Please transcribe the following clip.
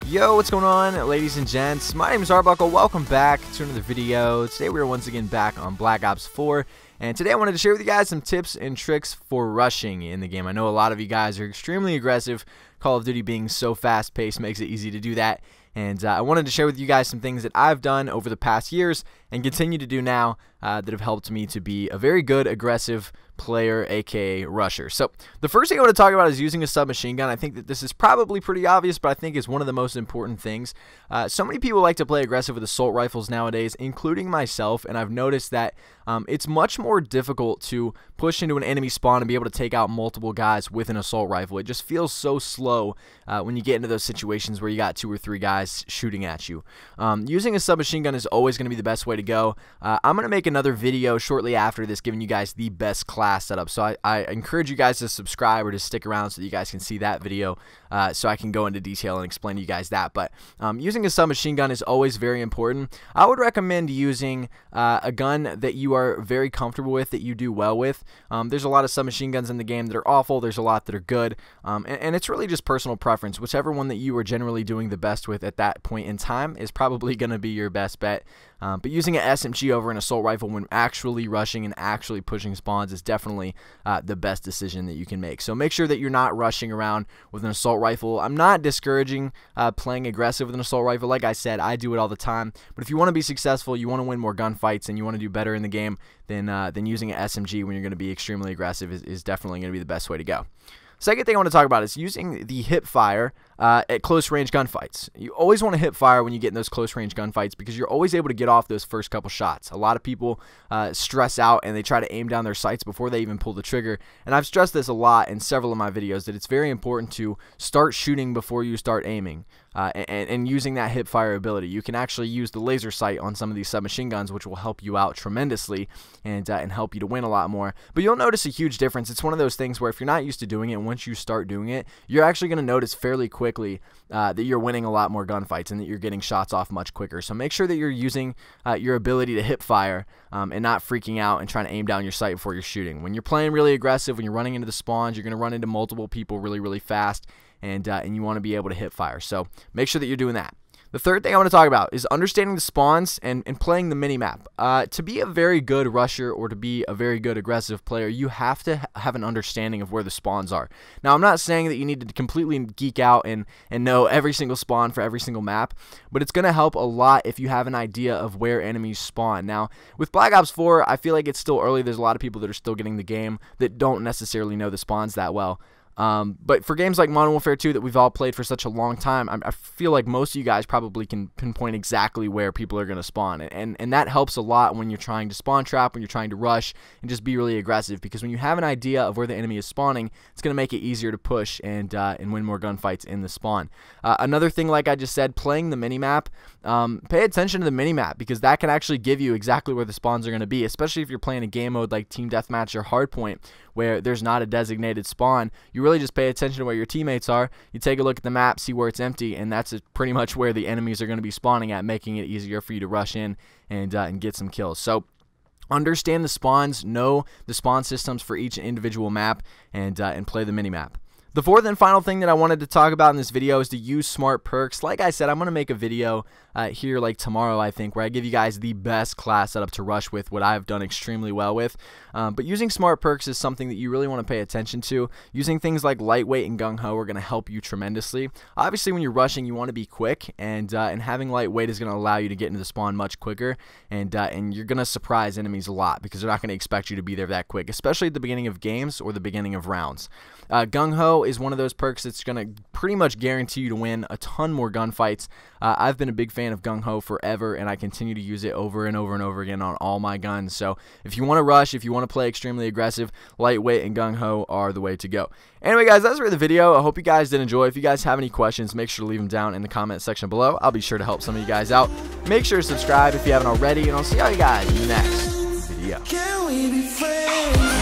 Yo, what's going on, ladies and gents? My name is Arbuckle. Welcome back to another video. Today we are once again back on Black Ops 4, and today I wanted to share with you guys some tips and tricks for rushing in the game. I know a lot of you guys are extremely aggressive. Call of Duty being so fast-paced makes it easy to do that, and I wanted to share with you guys some things that I've done over the past years and continue to do now that have helped me to be a very good aggressive player, aka rusher. So the first thing I want to talk about is using a submachine gun. I think that this is probably pretty obvious, but I think it's one of the most important things. So many people like to play aggressive with assault rifles nowadays, including myself, and I've noticed that it's much more difficult to push into an enemy spawn and be able to take out multiple guys with an assault rifle. It just feels so slow when you get into those situations where you got 2 or 3 guys shooting at you. Using a submachine gun is always going to be the best way to go. I'm going to make another video shortly after this giving you guys the best class setup, so I encourage you guys to subscribe or to stick around so that you guys can see that video so I can go into detail and explain to you guys that. But using a submachine gun is always very important. I would recommend using a gun that you are very comfortable with, that you do well with. There's a lot of submachine guns in the game that are awful. There's a lot that are good, and it's really just personal preference. Whichever one that you are generally doing the best with at that point in time is probably going to be your best bet. But using an SMG over an assault rifle when actually rushing and actually pushing spawns is definitely the best decision that you can make. So make sure that you're not rushing around with an assault rifle. I'm not discouraging playing aggressive with an assault rifle. Like I said, I do it all the time. But if you want to be successful, you want to win more gunfights, and you want to do better in the game, then using an SMG when you're going to be extremely aggressive is definitely going to be the best way to go. Second thing I want to talk about is using the hip fire at close range gunfights. You always want to hip fire when you get in those close range gunfights because you're always able to get off those first couple shots. A lot of people stress out and they try to aim down their sights before they even pull the trigger. And I've stressed this a lot in several of my videos that it's very important to start shooting before you start aiming. And using that hip fire ability, you can actually use the laser sight on some of these submachine guns, which will help you out tremendously and help you to win a lot more. But you'll notice a huge difference. It's one of those things where if you're not used to doing it, once you start doing it, you're actually going to notice fairly quickly that you're winning a lot more gunfights and that you're getting shots off much quicker. So make sure that you're using your ability to hip fire and not freaking out and trying to aim down your sight before you're shooting. When you're playing really aggressive, when you're running into the spawns, you're going to run into multiple people really, really fast. And you want to be able to hip fire. So make sure that you're doing that. The third thing I want to talk about is understanding the spawns and playing the mini-map. To be a very good rusher or to be a very good aggressive player, you have to have an understanding of where the spawns are. Now, I'm not saying that you need to completely geek out and know every single spawn for every single map, but it's going to help a lot if you have an idea of where enemies spawn. Now, with Black Ops 4, I feel like it's still early. There's a lot of people that are still getting the game that don't necessarily know the spawns that well. But for games like Modern Warfare 2 that we've all played for such a long time, I feel like most of you guys probably can pinpoint exactly where people are going to spawn. And that helps a lot when you're trying to spawn trap, when you're trying to rush, and just be really aggressive. Because when you have an idea of where the enemy is spawning, it's going to make it easier to push and win more gunfights in the spawn. Another thing, like I just said, playing the minimap, pay attention to the minimap because that can actually give you exactly where the spawns are going to be, especially if you're playing a game mode like Team Deathmatch or Hardpoint, where there's not a designated spawn. You really just pay attention to where your teammates are. You take a look at the map, see where it's empty, and that's pretty much where the enemies are going to be spawning at, making it easier for you to rush in and get some kills. So understand the spawns, know the spawn systems for each individual map, and play the mini-map. The fourth and final thing that I wanted to talk about in this video is to use smart perks. Like I said, I'm going to make a video here like tomorrow, I think, where I give you guys the best class setup to rush with, what I've done extremely well with. But using smart perks is something that you really want to pay attention to. Using things like lightweight and gung-ho are going to help you tremendously. Obviously, when you're rushing, you want to be quick, and having lightweight is going to allow you to get into the spawn much quicker, and you're going to surprise enemies a lot because they're not going to expect you to be there that quick, especially at the beginning of games or the beginning of rounds. Gung-ho is one of those perks that's going to pretty much guarantee you to win a ton more gunfights. I've been a big fan of gung-ho forever, and I continue to use it over and over and over again on all my guns. So if you want to rush, if you want to play extremely aggressive, lightweight and gung-ho are the way to go. Anyway, guys, that's for the video. I hope you guys did enjoy. If you guys have any questions, make sure to leave them down in the comment section below. I'll be sure to help some of you guys out. Make sure to subscribe if you haven't already, and I'll see all you guys in the next video. Can we be friends?